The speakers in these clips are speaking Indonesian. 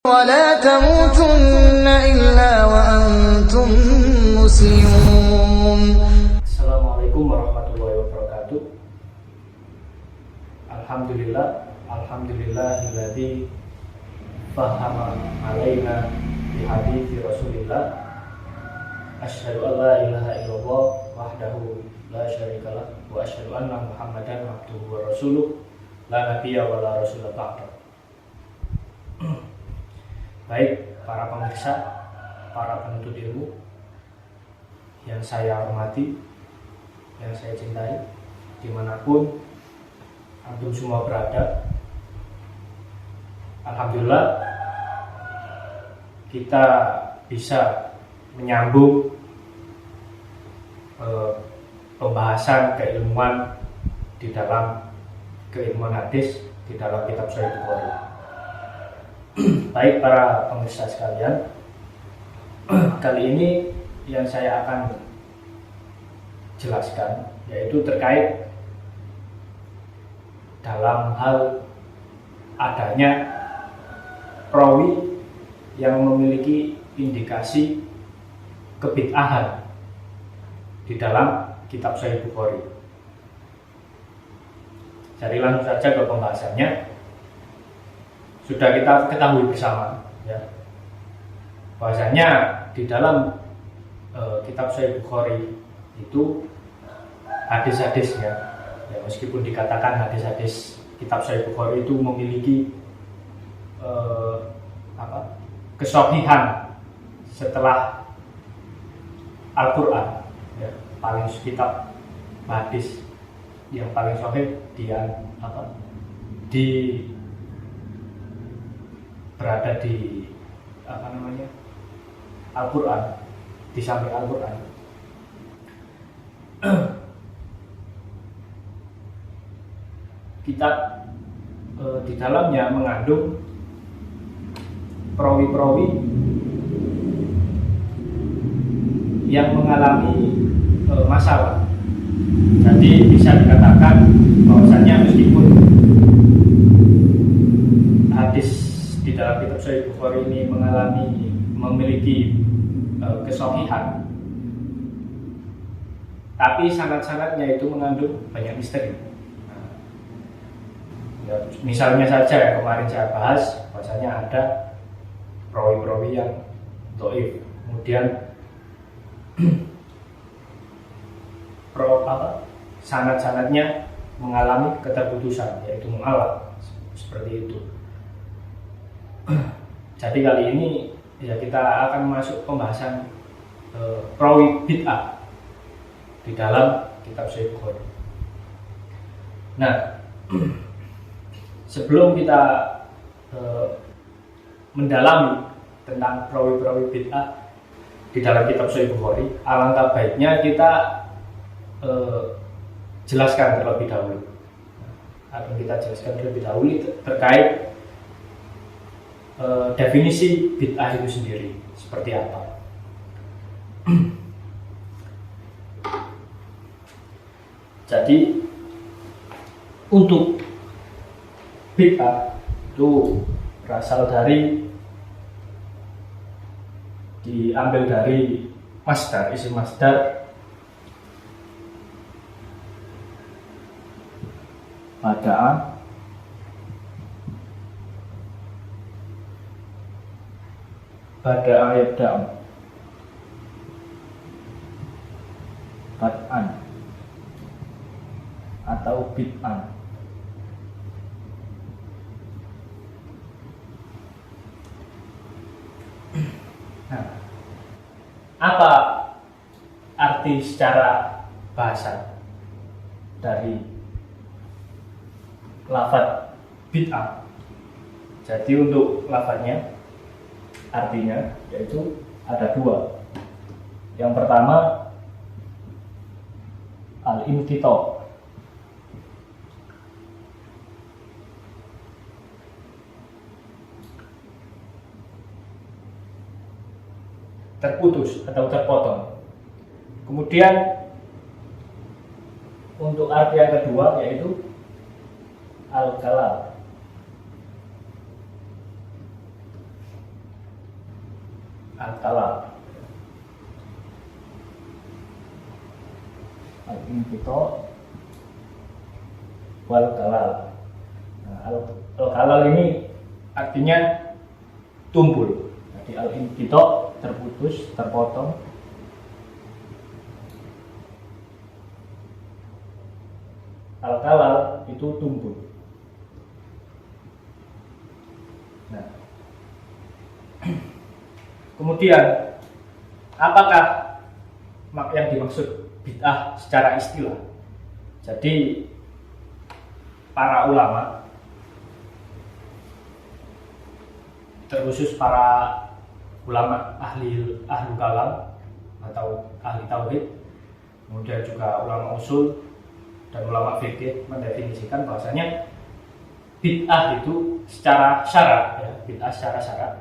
ولا تموتن إلا وأنتم مسلمون. Assalamualaikum warahmatullahi wabarakatuh. Alhamdulillahilladzi fahama alaina bi hadithi Rasulillah. Asyhadu an la ilaha illallah wahdahu la syarikalah wa asyhadu anna Muhammadan abduhu wa rasuluh la nabiyya wa la rasula ba'da. Baik para pemirsa, para penuntut ilmu yang saya hormati, yang saya cintai, dimanapun antum semua berada. Alhamdulillah kita bisa menyambung pembahasan keilmuan di dalam keilmuan hadis di dalam kitab Sahih Bukhari. Baik para pemirsa sekalian, kali ini yang saya akan jelaskan yaitu terkait dalam hal adanya rawi yang memiliki indikasi kebid'ahan di dalam kitab Sahih Bukhari. Jadi langsung saja ke pembahasannya. Sudah kita ketahui bersama ya, bahwasanya di dalam kitab Sahih Bukhari itu hadis-hadisnya ya, meskipun dikatakan hadis-hadis kitab Sahih Bukhari itu memiliki kesohihan setelah Al-Quran ya, paling kitab hadis yang paling sahih berada di Al-Quran, di samping Al-Quran. Kitab di dalamnya mengandung perawi-perawi yang mengalami masalah. Jadi bisa dikatakan bahwasannya meskipun hadis di dalam kitab Sahih Bukhari ini memiliki kesohihan, tapi sanad-sanadnya itu mengandung banyak misteri. Ya, misalnya saja yang kemarin saya bahas, bahwasanya ada perawi-perawi yang dhaif, kemudian sanad-sanadnya mengalami keterputusan, yaitu mu'allaq, seperti itu. Jadi kali ini ya kita akan masuk pembahasan perawi bid'ah di dalam kitab Sahih Bukhari. Nah, sebelum kita mendalami tentang perawi-perawi bid'ah di dalam kitab Sahih Bukhari, alangkah baiknya kita jelaskan terlebih dahulu. Akan kita jelaskan terlebih dahulu terkait definisi bid'ah itu sendiri seperti apa. Jadi untuk bid'ah itu berasal diambil dari masdar, isim masdar bada'a yabda'u bad'an atau bid'an. Nah, apa arti secara bahasa dari lafaz bid'ah? Jadi untuk lafaznya, artinya yaitu ada dua. Yang pertama al-inqita', terputus atau terpotong. Kemudian untuk arti yang kedua yaitu al-kalal, Al-kalal. Al-inqita wal kalal. Nah, al-kalal ini artinya tumpul. Jadi al-inqita terputus, terpotong. Al-kalal itu tumpul. Nah, kemudian apakah yang dimaksud bid'ah secara istilah? Jadi para ulama, terkhusus para ulama ahli kalam atau ahli tauhid, kemudian juga ulama usul dan ulama fikih mendefinisikan bahwasanya bid'ah itu secara syarak, ya, bid'ah secara syarak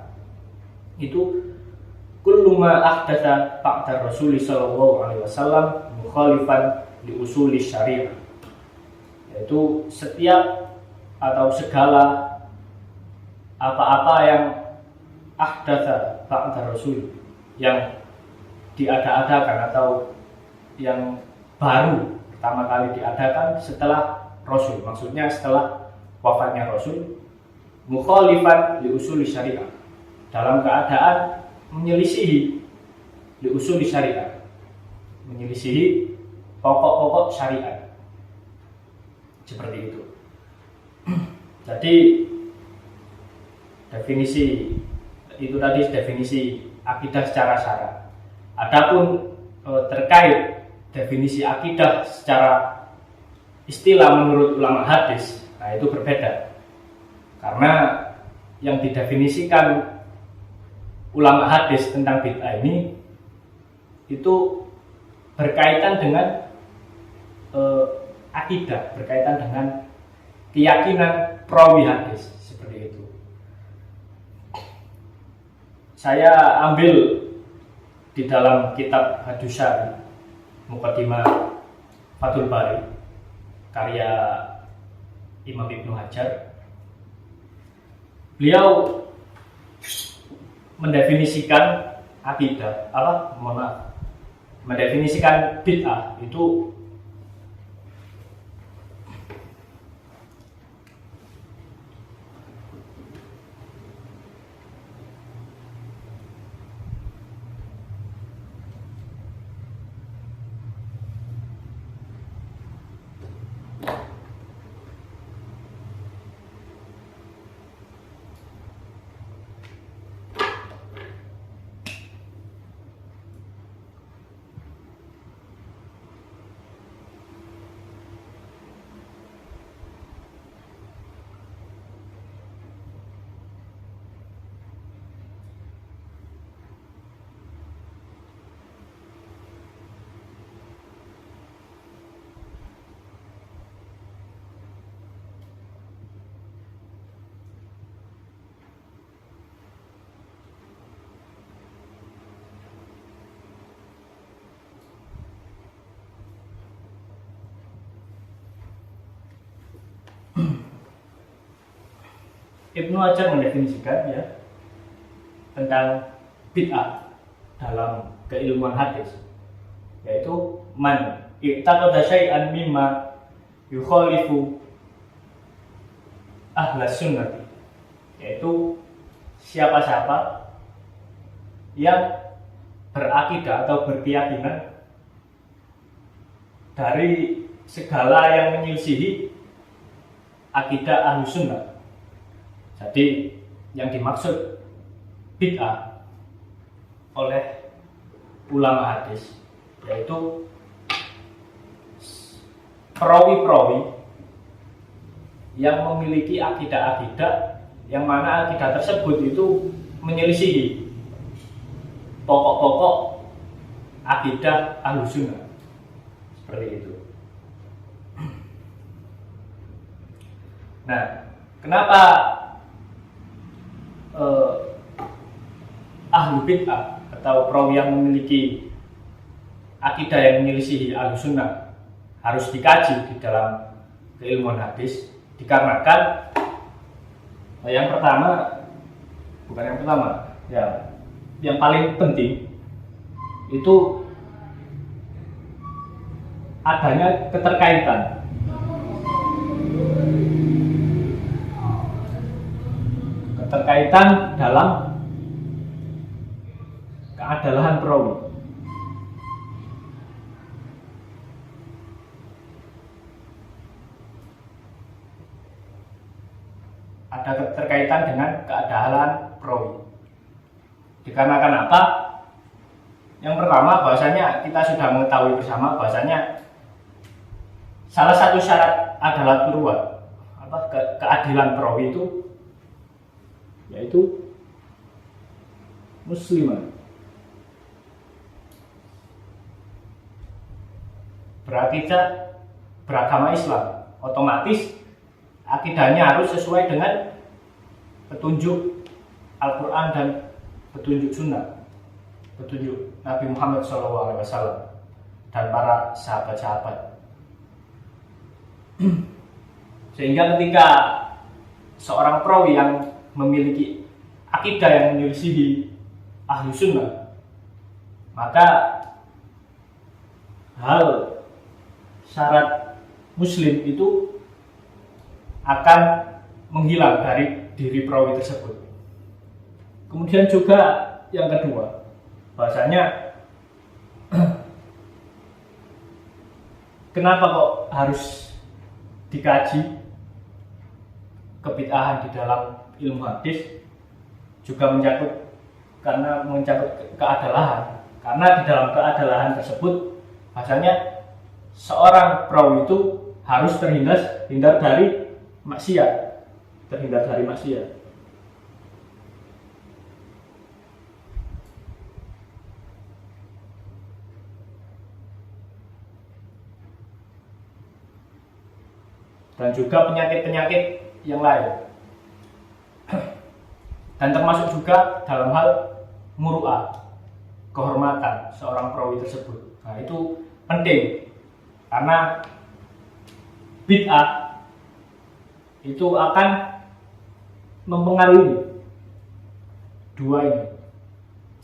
itu kullu ma ahdatsa ba'da Rasul sallallahu alaihi wasallam mukhalifan li usuli syariah, yaitu setiap atau segala apa-apa yang ahdatsa ba'da Rasul, yang diada-adakan atau yang baru pertama kali diadakan setelah Rasul, maksudnya setelah wafatnya Rasul, mukhalifan li usuli syariah, dalam keadaan menyelisihi li usuli syariah, menyelisihi pokok-pokok syariat, seperti itu. Jadi definisi itu tadi definisi akidah secara syarak. Adapun terkait definisi akidah secara istilah menurut ulama hadis, nah itu berbeda. Karena yang didefinisikan ulama hadis tentang bid'ah ini itu berkaitan dengan akidah, berkaitan dengan keyakinan perawi hadis, seperti itu. Saya ambil di dalam kitab Hadis Syari, Muqaddimah Fathul Bari, karya Imam Ibnu Hajar. Beliau mendefinisikan akidah, mendefinisikan bid'ah itu Ibnu Hajar mendefinisikan, ya, tentang bid'ah dalam keilmuan hadis, yaitu man i'taqada syai'an mimma yukhalifu ahlas sunnah, yaitu siapa-siapa yang berakidah atau berkeyakinan dari segala yang menyelisihi akidah ahlus sunnah. Jadi yang dimaksud bid'ah oleh ulama hadis yaitu perawi-perawi yang memiliki akidah-akidah yang mana akidah tersebut itu menyelisihi pokok-pokok akidah ahlus sunnah, seperti itu. Nah, kenapa ahlu bid'ah atau perawi yang memiliki akidah yang menyelisihi ahlus sunnah harus dikaji di dalam keilmuan hadis? Dikarenakan yang pertama, yang paling penting itu adanya keterkaitan dalam keadalan perawi. Ada keterkaitan dengan keadalan perawi. Dikarenakan apa? Yang pertama, bahwasanya kita sudah mengetahui bersama bahwasanya salah satu syarat adalah turuan keadilan perawi itu yaitu muslimah, berakidah beragama Islam, otomatis akidahnya harus sesuai dengan petunjuk Al-Quran dan petunjuk Sunnah, petunjuk Nabi Muhammad SAW dan para sahabat-sahabat. Sehingga ketika seorang perawi yang memiliki akidah yang menyelisihi ahlu sunnah, maka hal syarat muslim itu akan menghilang dari diri perawi tersebut. Kemudian juga yang kedua, bahasanya kenapa kok harus dikaji kebid'ahan di dalam ilmu hadis, juga mencakup keadalan. Karena di dalam keadalan tersebut bahasanya seorang perawi itu harus terhindar dari maksiat, dan juga penyakit-penyakit yang lain. Dan termasuk juga dalam hal muru'ah, kehormatan seorang perawi tersebut. Nah, itu penting karena bid'ah itu akan mempengaruhi dua ini.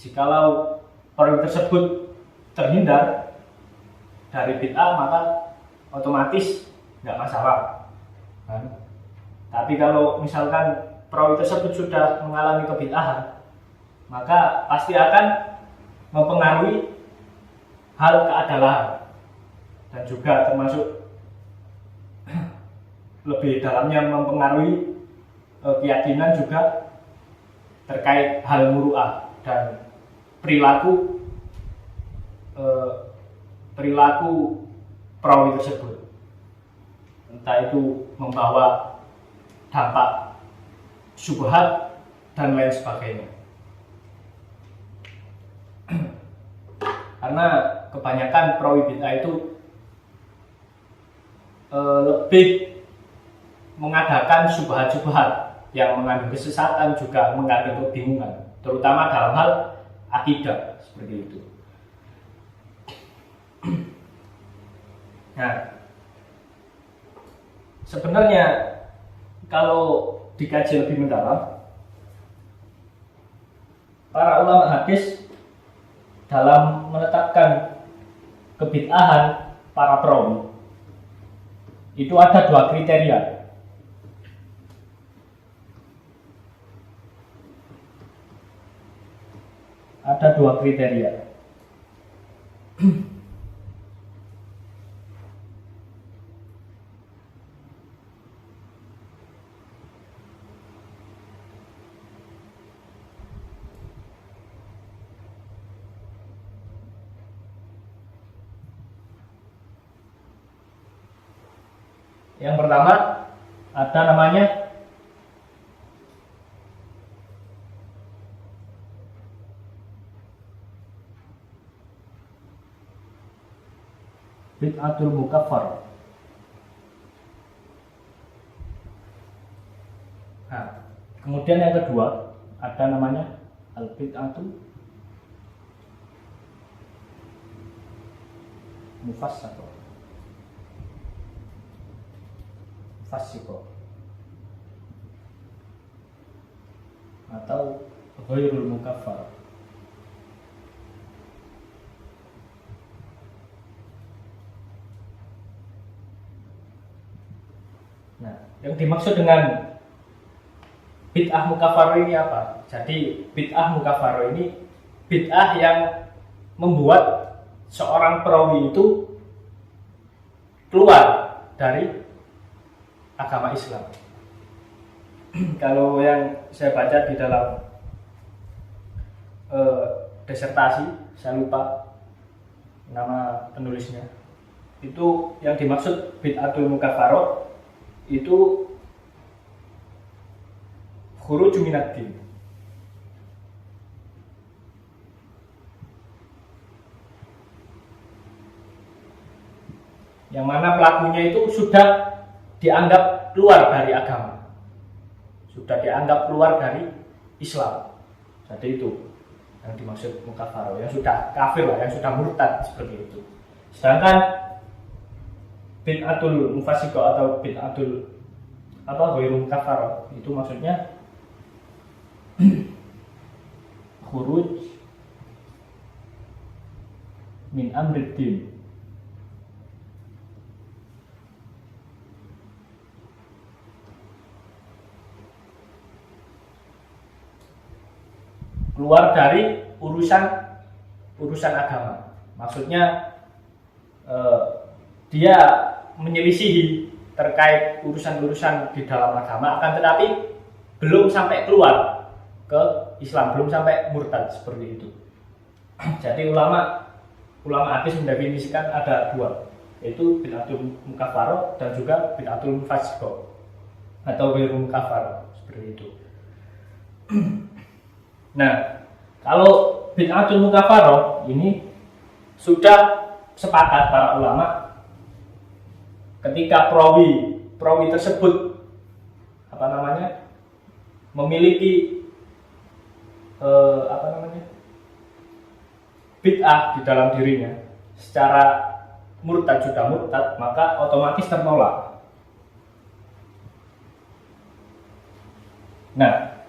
Jikalau perawi tersebut terhindar dari bid'ah, maka otomatis nggak masalah kan? Tapi kalau misalkan perawi tersebut sudah mengalami kebid'ahan, maka pasti akan mempengaruhi hal keadalan dan juga termasuk lebih dalamnya mempengaruhi keyakinan juga terkait hal muru'ah dan perilaku perawi tersebut, entah itu membawa dampak syubhat dan lain sebagainya. Karena kebanyakan perawi bid'ah itu lebih mengadakan syubhat-syubhat yang mengandung kesesatan, juga mengandung kebingungan, terutama dalam hal akidah seperti itu. Nah, sebenarnya kalau dikaji lebih mendalam, para ulama hadis dalam menetapkan kebid'ahan para perawi itu ada dua kriteria. Ada dua kriteria. Yang pertama ada namanya bid'atul mukaffar. Nah, kemudian yang kedua ada namanya al-bid'atu mufassaqah. Atau ghairul mukaffar. Yang dimaksud dengan bid'ah mukaffaroh ini apa? Jadi bid'ah mukaffaroh ini bid'ah yang membuat seorang perawi itu keluar dari agama Islam. Kalau yang saya baca di dalam disertasi, saya lupa nama penulisnya, itu yang dimaksud bid'atul mukaffaroh itu khuruj minad din. Yang mana pelakunya itu sudah dianggap keluar dari agama, sudah dianggap keluar dari Islam. Jadi itu yang dimaksud mukaffaroh, yang sudah kafir lah, yang sudah murtad seperti itu. Sedangkan bid'atul mufassiqah atau bid'atul ghairu mukaffaroh itu maksudnya khuruj min amrid din. Keluar dari urusan agama. Maksudnya dia menyelisihi terkait urusan-urusan di dalam agama, akan tetapi belum sampai keluar ke Islam, belum sampai murtad seperti itu. Jadi ulama hadis mendefinisikan ada dua, yaitu bid'atul mukaffaroh dan juga bid'atul mufassiqah atau ghairu mukaffaroh seperti itu. Nah, kalau bid'atul mukaffaroh ini sudah sepakat para ulama ketika perawi tersebut memiliki bid'ah di dalam dirinya, secara murtad, sudah murtad, maka otomatis tertolak. Nah,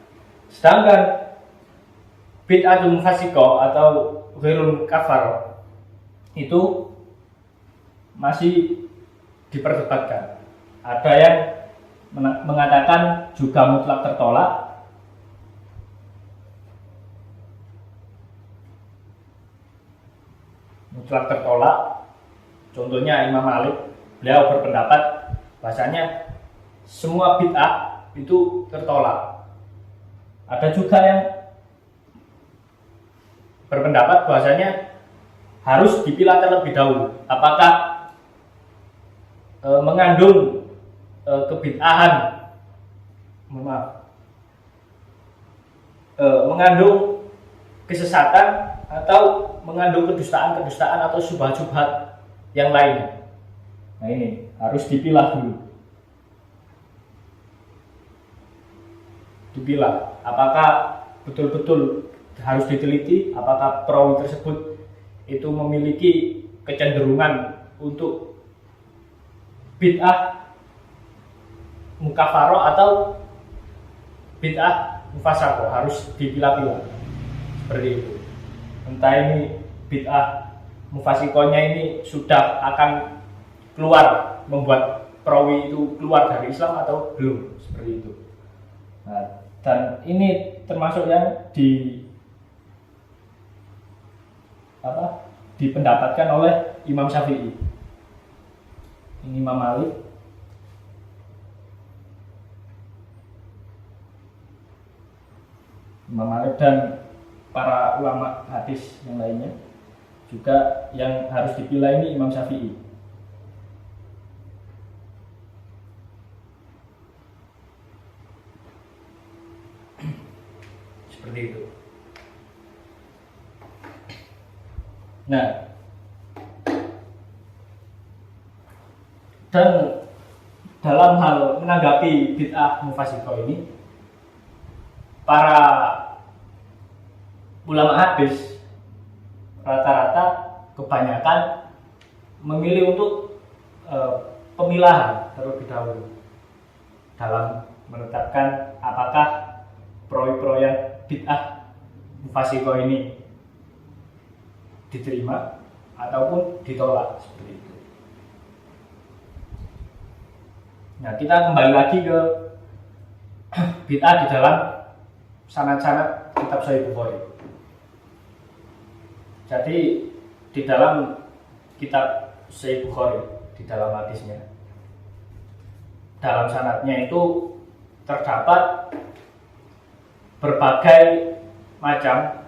sedangkan bid'atul mufassiqah atau ghairul mukaffaroh itu masih diperdebatkan. Ada yang mengatakan juga mutlak tertolak, contohnya Imam Malik, beliau berpendapat bahasanya semua bid'ah itu tertolak. Ada juga yang berpendapat bahasanya harus dipilah terlebih dahulu apakah mengandung kebid'ahan, mengandung kesesatan atau mengandung kedustaan atau syubhat-syubhat yang lainnya. Nah, ini harus dipilah dulu. Dipilah apakah betul-betul harus diteliti apakah perawi tersebut itu memiliki kecenderungan untuk bid'ah mukaffaroh atau bid'ah mufassiqah, harus dipilah-pilah seperti itu. Entah ini bid'ah mufassiqahnya ini sudah akan keluar, membuat perawi itu keluar dari Islam atau belum, seperti itu. Nah, dan ini termasuk yang dipendapatkan oleh Imam Syafi'i, Imam Malik, dan para ulama hadis yang lainnya. Juga yang harus dipilah ini Imam Syafi'i. Seperti itu. Nah, dan dalam hal menanggapi bid'ah mufassiqah ini, para ulama hadis rata-rata kebanyakan memilih untuk pemilahan terlebih dahulu dalam menetapkan apakah perawi-perawi yang bid'ah mufassiqah ini diterima ataupun ditolak, seperti itu. Nah, kita kembali lagi ke bid'ah di dalam sanad-sanad kitab Sahih Bukhari. Jadi di dalam kitab Sahih Bukhari, di dalam hadisnya, dalam sanadnya itu terdapat berbagai macam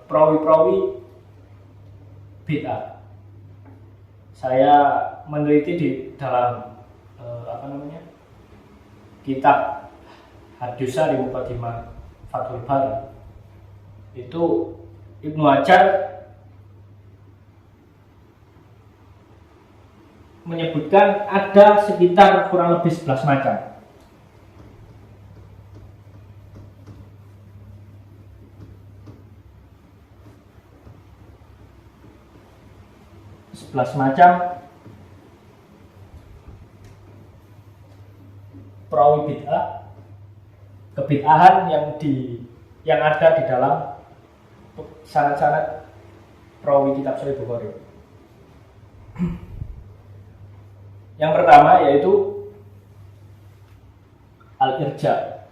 perawi-perawi bid'ah. Saya meneliti di dalam kitab Hadisah di Muqaddimah Fathul Bari. Itu Ibnu Hajar menyebutkan ada sekitar kurang lebih 11 macam. Perawi bid'ah, kebid'ahan yang ada di dalam sanad-sanad perawi kitab Sahih Bukhari. Yang pertama yaitu al-irja.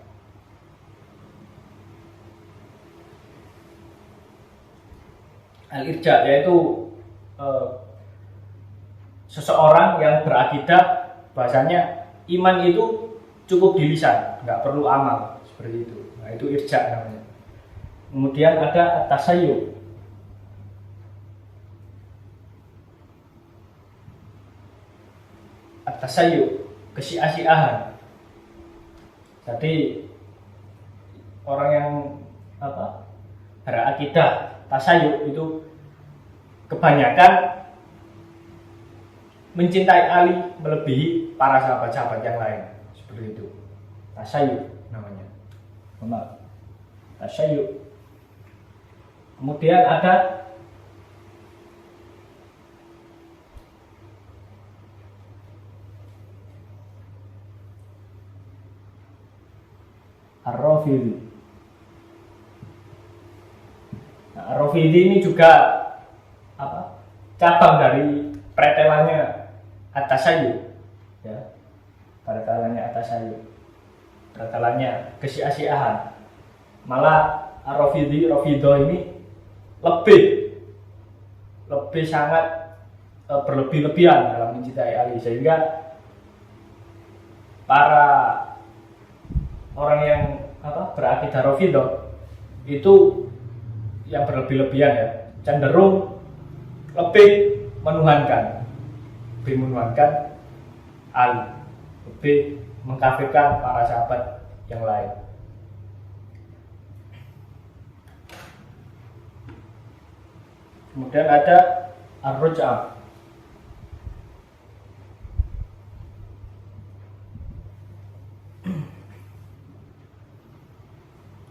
Al-irja yaitu seseorang yang berakidah bahasanya iman itu cukup di lisan, nggak perlu amal, seperti itu. Nah, itu irja namanya. Kemudian ada at-tasayyuh. At-tasayyuh, kesia-siahan. Jadi orang yang berakidah tasayyuh itu kebanyakan mencintai Ali melebihi para sahabat-sahabat yang lain, seperti itu. Tasayyuh namanya. Tasayyuh. Kemudian ada Ar-Rafidhi. Nah, Ar-Rafidhi ini juga cabang dari pretelannya at-tasayyuh, ya. Pretelannya at-tasayyuh. Pretelannya kesia-siahan. Malah Rafidho ini lebih sangat berlebih-lebihan dalam mencintai Ali, sehingga para orang yang berakidah Rafidho itu yang berlebih-lebihan, ya, cenderung lebih menuhankan Ali, lebih mengkafirkan para sahabat yang lain. Kemudian ada ar-ruj'ah.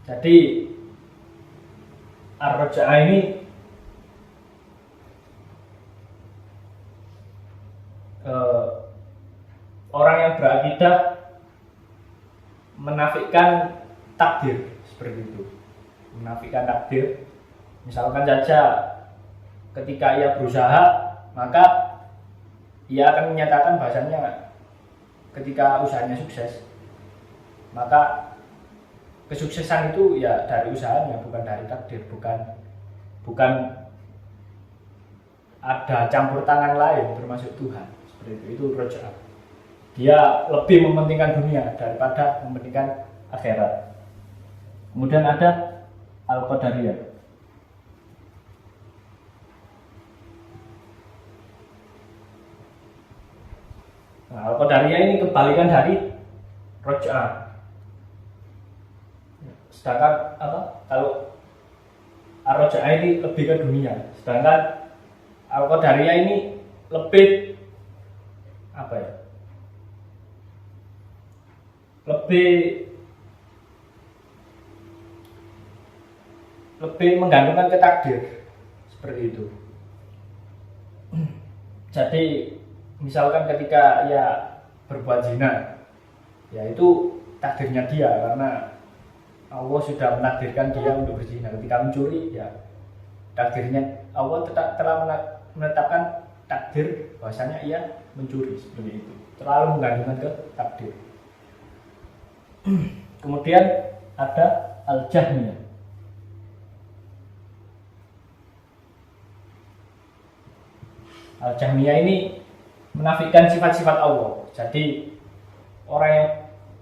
Jadi ar-ruj'ah ini orang yang berakidah menafikan takdir, seperti itu. Menafikan takdir. Misalkan saja ketika ia berusaha, maka ia akan menyatakan bahasanya ketika usahanya sukses, maka kesuksesan itu ya dari usahanya, bukan dari takdir, bukan ada campur tangan lain termasuk Tuhan, seperti itu. Itu roja'ah. Dia lebih mementingkan dunia daripada mementingkan akhirat. Kemudian ada al-qadariyah. Nah, al-qadariyah ini kebalikan dari roja'ah. Sedangkan kalau ar-roja'ah ini lebih ke dunia, sedangkan al-qadariyah ini lebih lebih menggantungkan ke takdir, seperti itu. Jadi misalkan ketika ia berbuat zina, ya itu takdirnya dia, karena Allah sudah menakdirkan dia untuk berzina. Ketika mencuri, ya takdirnya Allah telah menetapkan takdir bahwasanya ia mencuri, seperti itu. terlalu menggantungkan ke takdir. Kemudian ada Al-Jahmiyah. Al-Jahmiyah ini menafikan sifat-sifat Allah. Jadi orang yang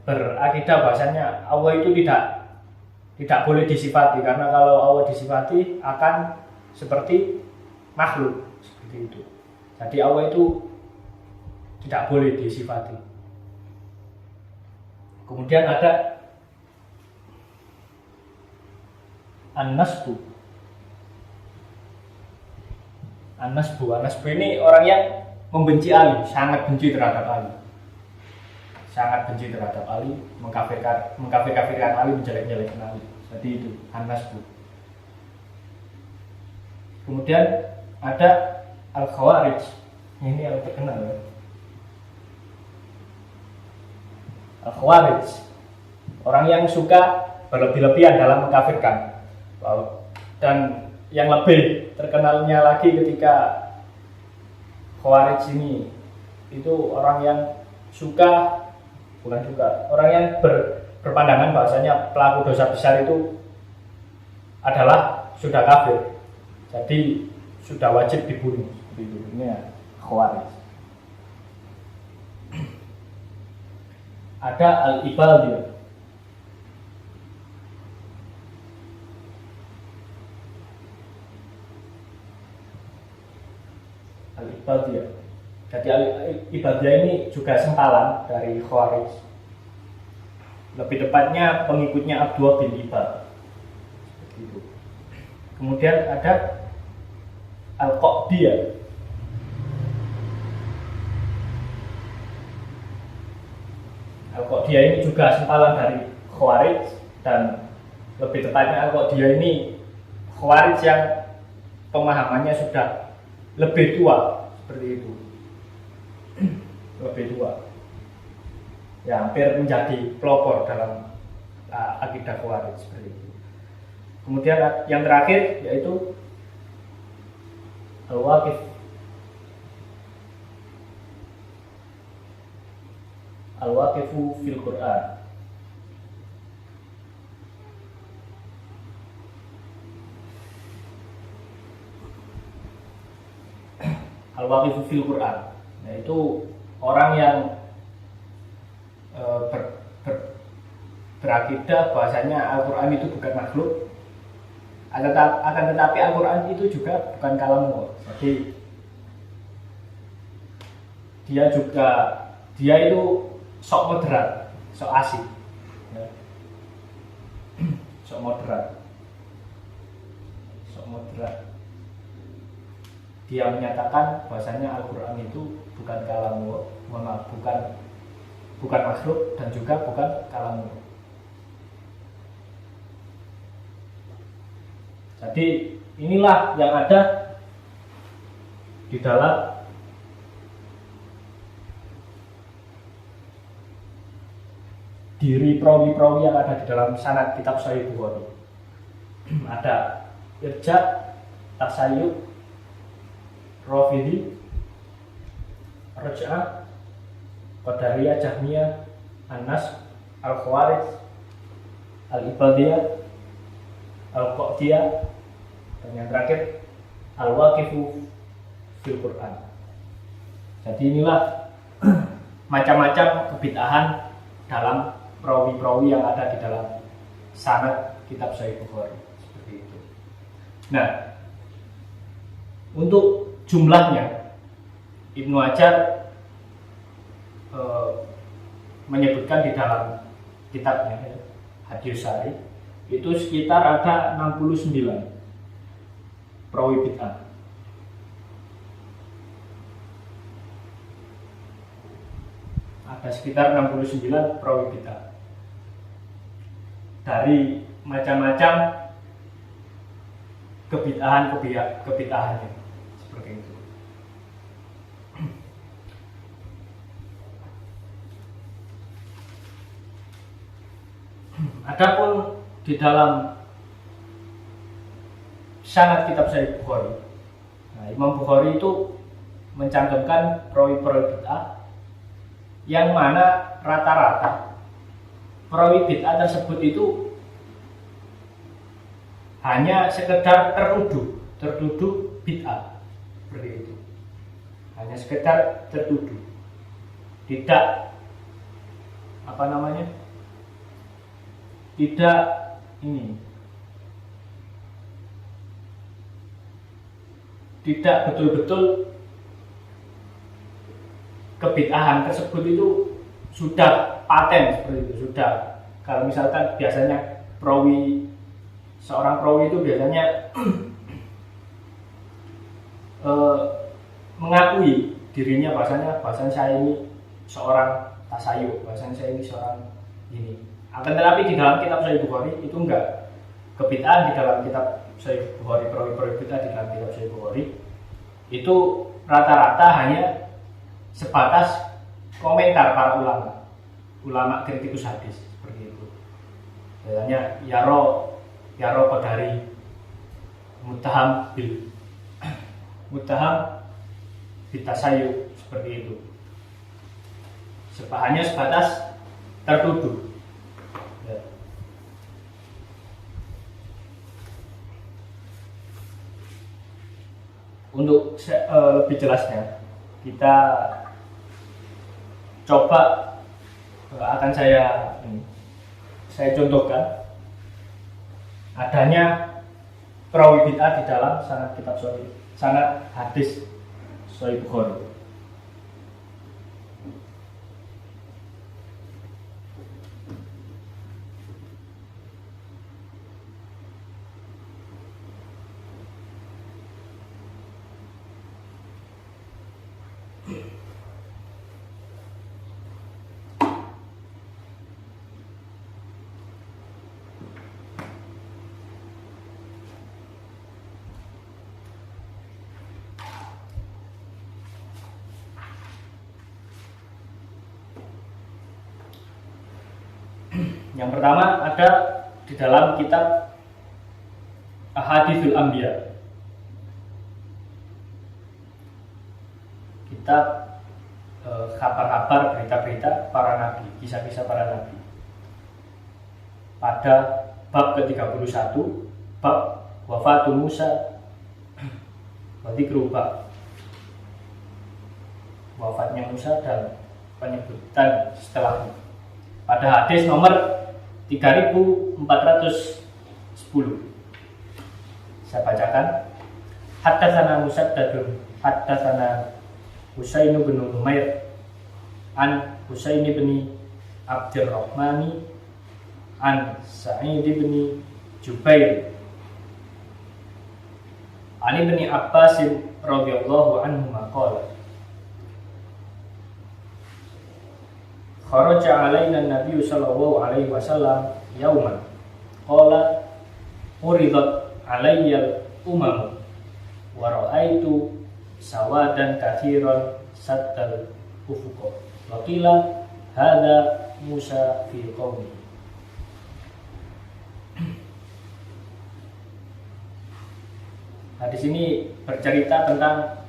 berakidah bahasanya Allah itu tidak boleh disifati, karena kalau Allah disifati akan seperti makhluk, seperti itu. Jadi Allah itu tidak boleh disifati. Kemudian ada An-Nasbu. An-Nasbu ini orang yang membenci Ali, sangat benci terhadap Ali. Sangat benci terhadap Ali, mengkafir-kafirkan Ali, menjelek-jelekan Ali. Jadi itu An-Nasbu. Kemudian ada Al-Khawarij. Ini yang terkenal ya. Al-Khawarij, orang yang suka berlebih-lebihan dalam mengkafirkan. Dan yang lebih terkenalnya lagi ketika Khawarij ini itu orang yang orang yang berpandangan bahwasanya pelaku dosa besar itu adalah sudah kafir, jadi sudah wajib dibunuh. Ini ya Khawarij. Ada Al-Ibadiyah. Al-Ibadiyah. Jadi Al-Ibadiyah ini juga sempalan dari Khawarij. Lebih tepatnya pengikutnya Abdullah bin Ibad. Begitu. Kemudian ada Al-Qadiyah. Al-Qadiyah ini juga sempalan dari Khawarij, dan lebih tepatnya Al-Qadiyah ini Khawarij yang pemahamannya sudah lebih tua, seperti itu. Lebih tua. Ya, hampir menjadi pelopor dalam akidah Khawarij, seperti itu. Kemudian yang terakhir yaitu Al-Waqif. Al-Waqifu fil Quran. Al-Waqifu fil Quran, yaitu orang yang berakidah bahwasanya Al-Quran itu bukan makhluk, akan tetapi Al-Quran itu juga bukan kalam Allah. Jadi dia itu sok moderat, sok asik, ya. sok moderat. Dia menyatakan bahwasanya Al-Quran itu bukan kalam Allah, bukan makhluk dan juga bukan kalam Allah. Jadi inilah yang ada di dalam diri perawi-perawi yang ada di dalam sanad kitab Sahih Bukhari. Ada Irja, Tasayyub, Rafidhi, Raj'ah, Qadariyah, Jahmiyah, An-Nas, Al-Khawarij, Al-Ibadiyah, Al-Qadiyah, dan yang terakhir Al-Waqifu fil Quran. Jadi inilah macam-macam kebid'ahan dalam perawi-perawi yang ada di dalam sanad kitab Sahih Bukhari, seperti itu. Nah, untuk jumlahnya Ibnu Hajar menyebutkan di dalam kitabnya Hadis Sari itu sekitar ada 69 perawi bid'ah. Ada sekitar 69 perawi bid'ah dari macam-macam kebid'ahannya, seperti itu. Adapun di dalam sanad kitab Sahih Bukhari, Imam Bukhari itu mencantumkan perawi-perawi bid'ah yang mana rata-rata perawi bid'ah tersebut itu hanya sekedar tertuduh bid'ah, seperti itu. Hanya sekedar tertuduh, tidak tidak tidak betul-betul kebid'ahan tersebut itu sudah paten, seperti itu. Sudah, kalau misalkan biasanya seorang perawi itu biasanya mengakui dirinya bahasanya saya ini seorang tasayuf, bahasanya saya ini seorang ini. Akan tetapi di dalam kitab Sahih Bukhari itu enggak. Kebid'ahan di dalam kitab Sahih Bukhari, perawi bid'ah di dalam kitab Sahih Bukhari itu rata-rata hanya sebatas komentar para ulama kritikus hadis, seperti itu. Biasanya yaro qadari muttaham bitasayyub, seperti itu. Hanya sebatas tertuduh. Ya. Untuk lebih jelasnya, kita coba akan saya contohkan adanya perawi bid'ah di dalam sanad hadis Sahih Bukhari. Yang pertama ada di dalam kitab Ahaditsul Anbiya, kitab kabar-kabar, berita-berita para nabi, kisah-kisah para nabi. Pada bab ke-31, bab wafatu Musa wa dzikru wafatnya Musa dan penyebutan setelahnya. Pada hadis nomor 3410 saya bacakan. Haddatsana Musaddadun haddatsana Husain bin Numair an Husain bin Abdurrahmani an Sa'id bin Jubair an Ibnu Abbas radhiyallahu anhu maqala kharaja alaina an-nabiy sallallahu alaihi wasallam yauman qala uridat alayya al-umam wa ra'aitu sawadan katsiran sattal ufuq wa qila hadza Musa fi qaumi. Hadis ini bercerita tentang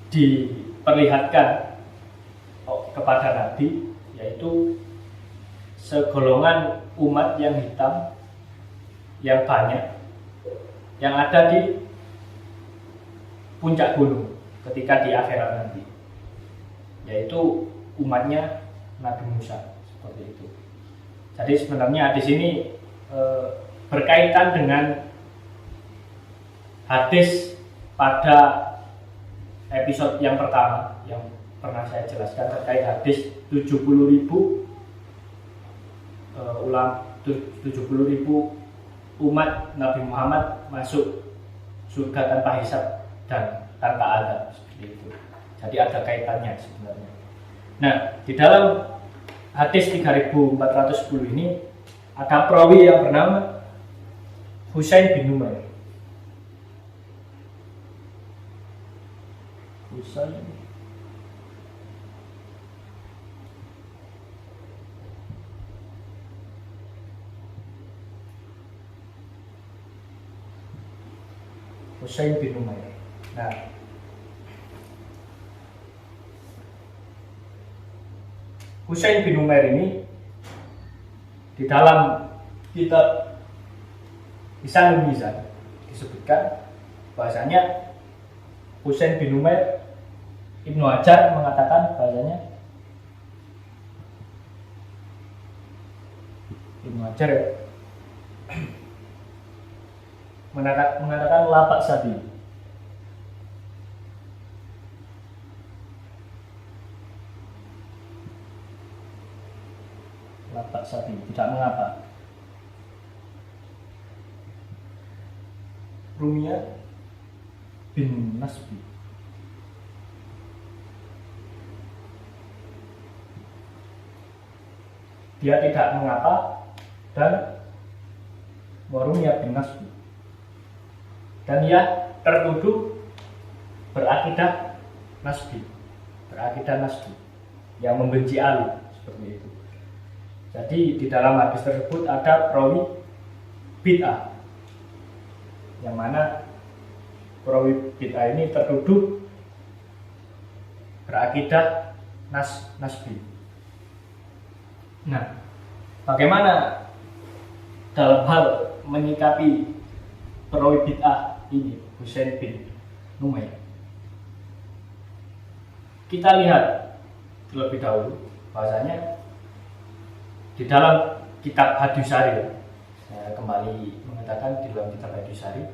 diperlihatkan kepada Nabi, yaitu segolongan umat yang hitam yang banyak yang ada di puncak gunung ketika di akhirat nanti, yaitu umatnya Nabi Musa, seperti itu. Jadi sebenarnya di sini berkaitan dengan hadis pada episode yang pertama yang pernah saya jelaskan terkait hadis 70.000 umat Nabi Muhammad masuk surga tanpa hisab dan tanpa azab, seperti itu. Jadi ada kaitannya sebenarnya. Nah, di dalam hadis 3410 ini ada perawi yang bernama Husain bin Numair. Husain bin Numair. Nah, Husain bin Umair ini di dalam kitab Lisanul Mizan disebutkan bahasanya Husain bin Umair, Ibnu Hajar mengatakan bahasanya Ibnu Hajar mengatakan lapak sabi. Lapak sabi tidak mengapa. Rumia bin Nasbi. Dia tidak mengapa dan Warumia bin Nasbi. Dan ia tertuduh berakidah Nasbi, yang membenci Ali, seperti itu. Jadi di dalam hadis tersebut ada perawi bid'ah, yang mana perawi bid'ah ini tertuduh berakidah Nasbi. Nah, bagaimana dalam hal menyikapi perawi bid'ah ini, Husain bin Umair? Kita lihat terlebih dahulu bahasanya di dalam kitab Hadis Syari, saya kembali mengatakan di dalam kitab Hadis Syari,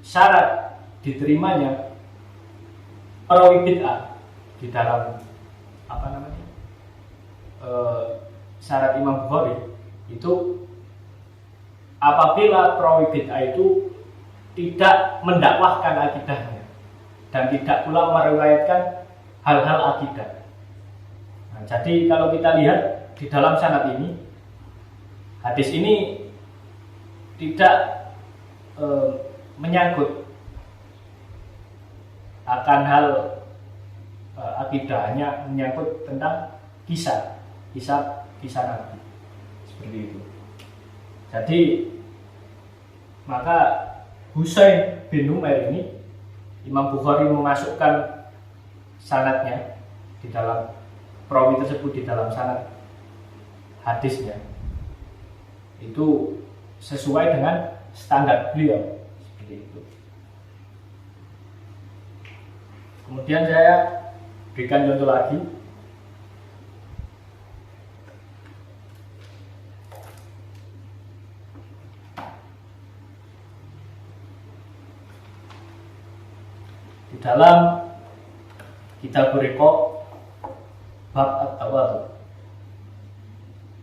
syarat diterimanya perawi bid'ah di dalam syarat Imam Bukhari itu apabila perawi bid'ah itu tidak mendakwahkan akidahnya dan tidak pula meriwayatkan hal-hal akidah. Nah, jadi kalau kita lihat di dalam sanad ini, hadis ini tidak menyangkut akan hal akidah, hanya menyangkut tentang kisah Nabi, seperti itu. Jadi maka Husain bin Umair ini Imam Bukhari memasukkan sanadnya di dalam perawi tersebut, di dalam sanad hadisnya itu sesuai dengan standar beliau, seperti itu. Kemudian saya berikan contoh lagi. Di dalam kitab Riqaq bab at-tawadhu,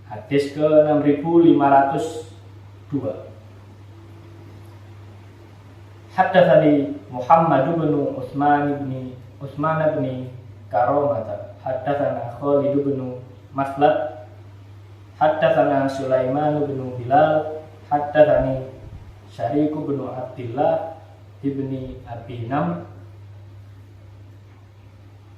hadis ke 6502. Haddatsani Muhammad bin Utsman bin Karamah, haddatsana Khalid bin Maslad, haddatsana Sulaiman bin Bilal, haddatsani Syariq bin Abdullah ibni Abi Nam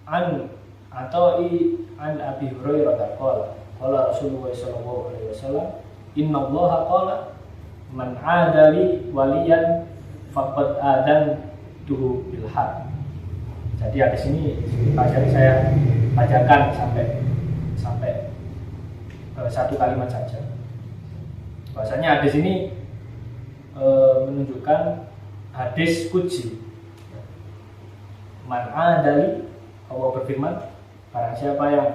an Atoi an Abi Hurairah qala Rasulullah sallallahu alaihi wasallam, innallaha qala man adali waliyan faqad adantuhu bil haq. Jadi hadis ini saya bacakan sampai satu kalimat saja. Bahasanya hadis ini menunjukkan hadis qudsi. Man adali, Allah berfirman, barang siapa yang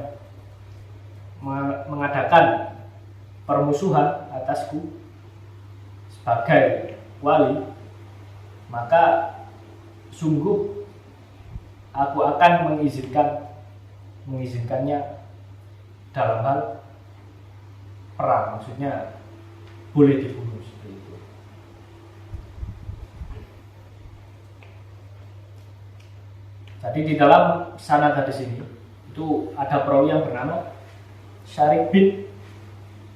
mengadakan permusuhan atasku sebagai wali, maka sungguh aku akan mengizinkannya dalam hal perang, maksudnya boleh dibunuh, seperti itu. Jadi di dalam sanad hadis ini itu ada perawi yang bernama Syariq bin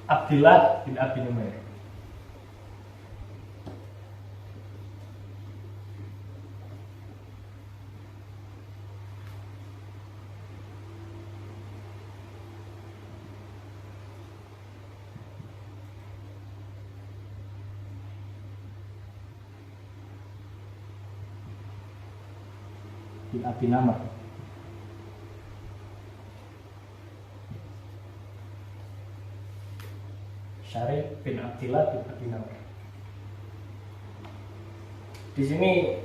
Abdullah bin Abi Numair. Bin Abi Namar. Syarif bin Abdillah bin Abi Namr. Di sini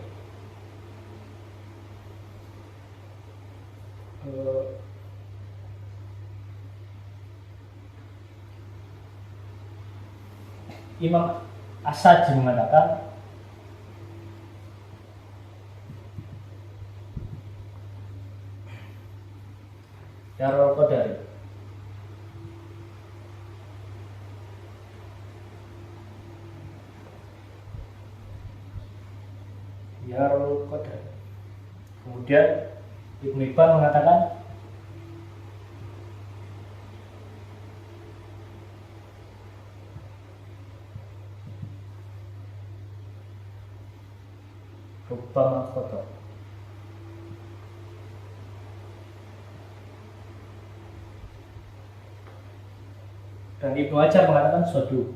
Imam As-Saji mengatakan Yarul Qadari. Yarul Qadari. Kemudian Ibnu Hibban mengatakan Rubbama khata. Dan Ibnu Hajar mengatakan sodu.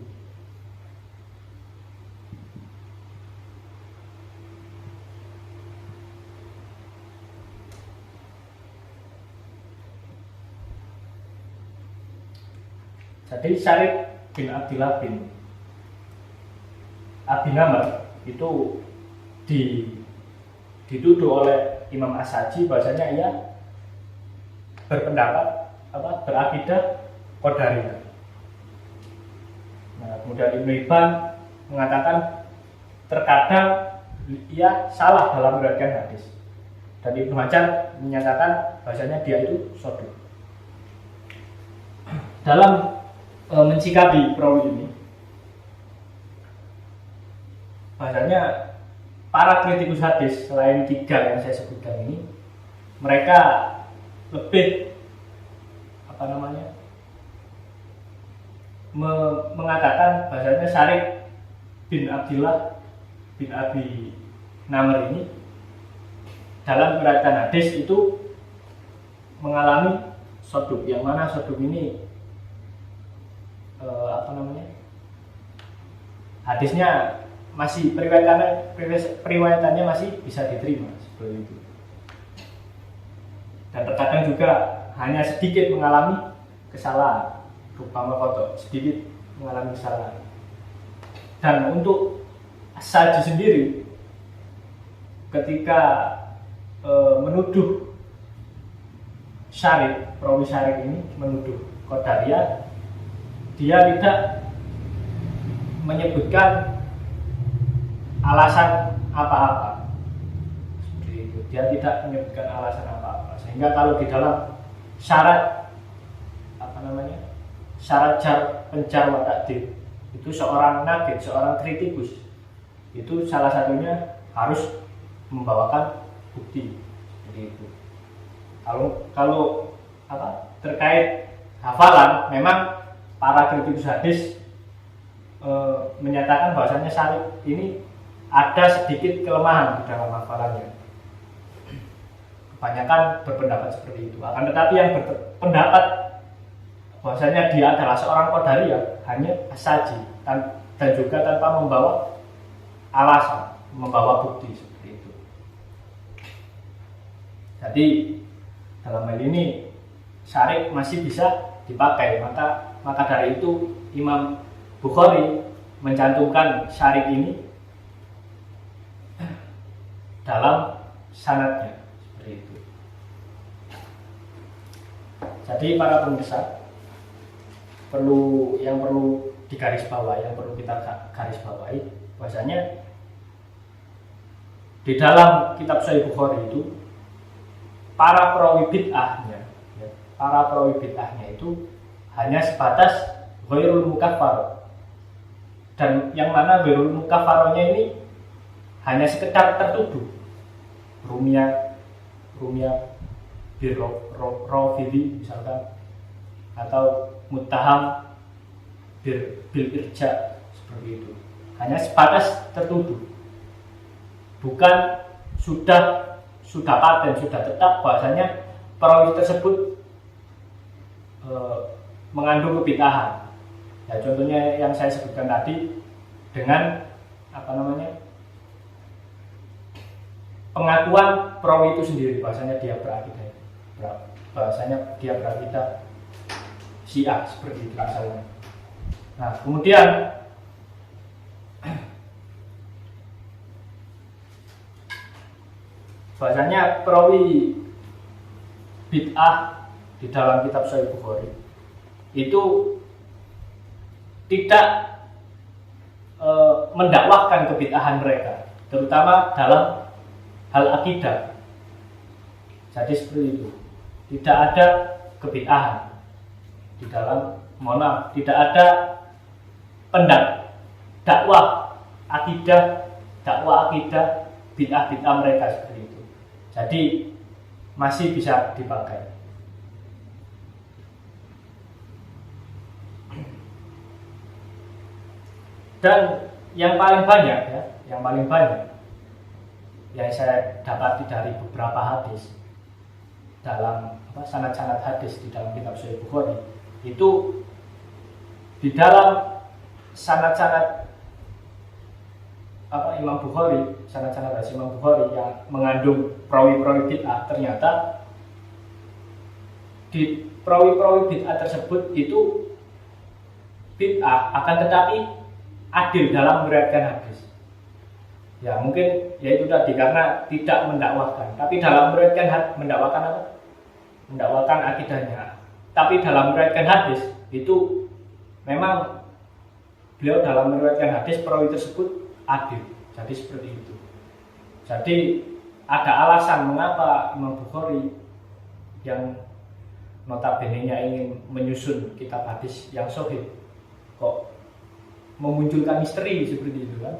Jadi Syarif bin Abdillah bin Abi Namr itu dituduh oleh Imam As-Saji bahwasanya ia berpendapat berakidah Qadariyah. Nah, kemudian Ibnu Hibban mengatakan terkadang ia salah dalam meriwayatkan hadis. Dan Ibnu Hajar menyatakan bahwasanya dia itu soduq. Dalam mensikapi perawi ini, bahasanya para kritikus hadis selain 3 yang saya sebutkan ini, mereka lebih mengatakan bahasanya Syarif bin Abdillah bin Abi Namr ini dalam meriwayatkan hadis itu mengalami soduq, yang mana soduq ini hadisnya masih periwayatannya masih bisa diterima seperti itu. Dan terkadang juga hanya sedikit mengalami kesalahan, rupa foto sedikit mengalami kesalahan. Dan untuk As-Saji sendiri ketika menuduh Syarif, perawi Syarif ini menuduh Qadariyah, dia tidak menyebutkan alasan apa-apa. Seperti itu. Dia tidak menyebutkan alasan apa-apa. Sehingga kalau di dalam syarat syarat penjar wa ta'dil itu seorang naqid, seorang kritikus itu salah satunya harus membawakan bukti. Seperti itu. Kalau terkait hafalan, memang para kritikus hadis menyatakan bahwasanya Syarif ini ada sedikit kelemahan di dalam hafalannya. Kebanyakan berpendapat seperti itu. Akan tetapi yang berpendapat bahwasanya dia adalah seorang Qadariyah hanya As-Saji dan juga tanpa membawa alasan, membawa bukti seperti itu. Jadi dalam hal ini Syarif masih bisa dipakai, maka dari itu Imam Bukhari mencantumkan Syarif ini dalam sanadnya seperti itu. Jadi para pemirsa, perlu digarisbawahi, yang perlu kita garis bawahi bahwasanya di dalam kitab Sahih Bukhari itu para perawi bid'ahnya itu hanya sebatas ghairul mukaffar. Dan yang mana ghairul mukaffarnya ini hanya sekedar tertuduh. Rumia birrafidhi misalkan, atau muttaham bil irja, seperti itu. Hanya sebatas tertuduh. Bukan sudah paten, sudah tetap bahasanya perawi tersebut mengandung kebid'ahan. Ya, contohnya yang saya sebutkan tadi dengan pengakuan perawi itu sendiri bahasanya dia berakidah Syiah, seperti itu misalnya. Nah, kemudian bahasanya perawi bid'ah di dalam kitab Sahih Bukhari itu tidak mendakwahkan kebid'ahan mereka, terutama dalam hal akidah. Jadi seperti itu, tidak ada kebid'ahan di dalam, tidak ada dakwah akidah bid'ah mereka seperti itu. Jadi masih bisa dipakai. Dan yang paling banyak yang saya dapati dari beberapa hadis dalam sanad-sanad hadis di dalam kitab Sahih Bukhari, itu di dalam sanad-sanad Imam Bukhari, sanad-sanad hadis Imam Bukhari yang mengandung perawi-perawi bid'ah, ternyata di perawi-perawi bid'ah tersebut itu bid'ah, akan tetapi adil dalam meriwayatkan hadis. Ya mungkin ya itu tadi, karena tidak mendakwahkan, tapi dalam meriwayatkan mendakwakan akidahnya. Tapi dalam meriwayatkan hadis itu memang beliau dalam meriwayatkan hadis perawi tersebut adil. Jadi seperti itu. Jadi ada alasan mengapa Imam Bukhari yang notabene-nya ingin menyusun kitab hadis yang sahih kok memunculkan misteri seperti itu kan.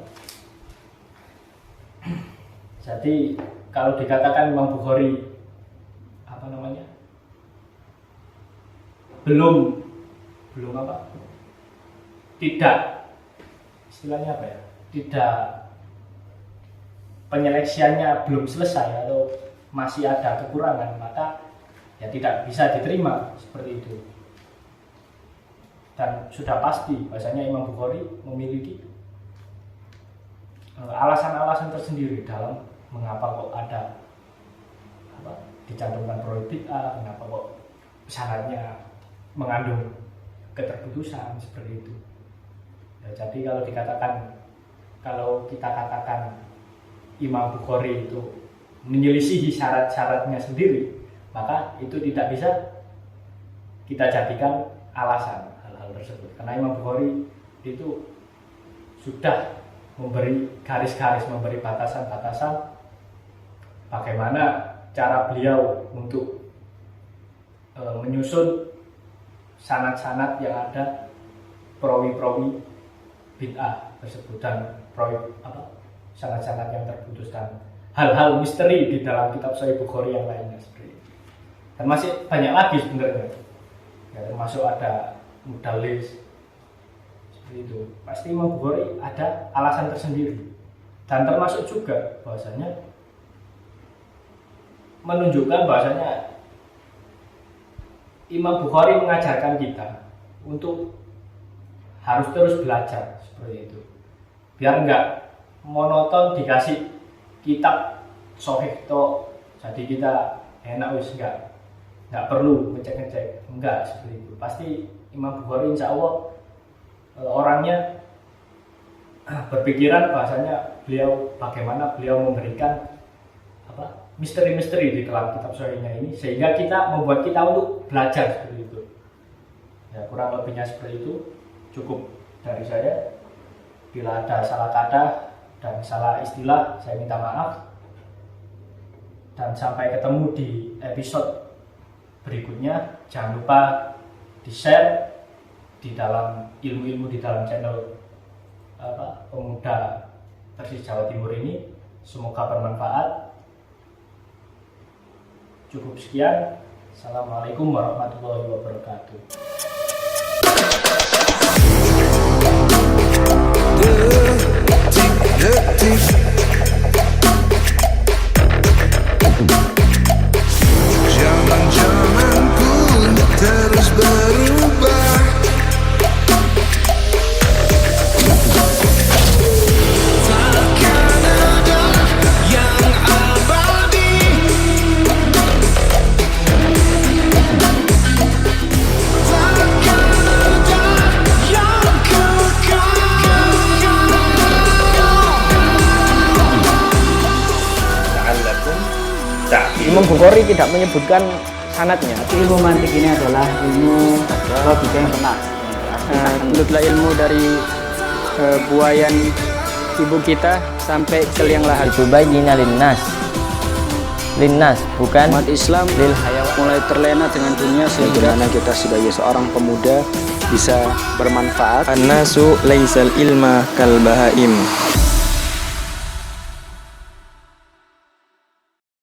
Jadi kalau dikatakan Imam Bukhari belum tidak, istilahnya tidak, penyeleksiannya belum selesai atau masih ada kekurangan, maka ya tidak bisa diterima seperti itu. Dan sudah pasti bahasanya Imam Bukhari memiliki alasan-alasan tersendiri dalam mengapa kok ada dicantumkan perawi bid'ah, kenapa kok syaratnya mengandung keterputusan seperti itu. Ya, jadi kalau kita katakan Imam Bukhari itu menyelisihi syarat-syaratnya sendiri, maka itu tidak bisa kita jadikan alasan hal tersebut, karena Imam Bukhari itu sudah memberi garis-garis, memberi batasan-batasan bagaimana cara beliau untuk menyusun sanad-sanad yang ada perawi-perawi bid'ah tersebut, dan sanad-sanad yang terputus dan hal-hal misteri di dalam kitab Sahih Bukhari yang lainnya seperti itu. Dan masih banyak lagi sebenarnya, ya, termasuk ada mudallis seperti itu. Pasti Imam Bukhari ada alasan tersendiri, dan termasuk juga bahwasanya menunjukkan bahwasanya Imam Bukhari mengajarkan kita untuk harus terus belajar seperti itu, biar enggak monoton dikasih kitab sahih toh, jadi kita enak wis enggak perlu ngecek-ngecek, enggak seperti itu. Pasti Imam Bukhari insya Allah orangnya berpikiran bahasanya bagaimana beliau memberikan misteri-misteri di dalam kitab sahihnya ini, sehingga membuat kita untuk belajar seperti itu. Ya, kurang lebihnya seperti itu. Cukup dari saya. Bila ada salah kata dan salah istilah, saya minta maaf. Dan sampai ketemu di episode berikutnya. Jangan lupa di-share di dalam ilmu-ilmu di dalam channel Pemuda Persis Jawa Timur ini. Semoga bermanfaat. Cukup sekian. Assalamualaikum warahmatullahi wabarakatuh. Zaman-zaman pun terus berubah. Takkan ada yang abadi. Takkan ada yang Imam Bukhari tidak menyebutkan sanadnya. Ilmu mantik ini adalah ilmu logika yang benar. Menurutlah ilmu dari buayan ibu kita sampai ke liang lahat. Itu baginya linnas bukan Umat Islam lil hayawan. mulai terlena dengan dunia sehingga kita sebagai seorang pemuda bisa bermanfaat. An-nasu laisal ilma kal bahaim.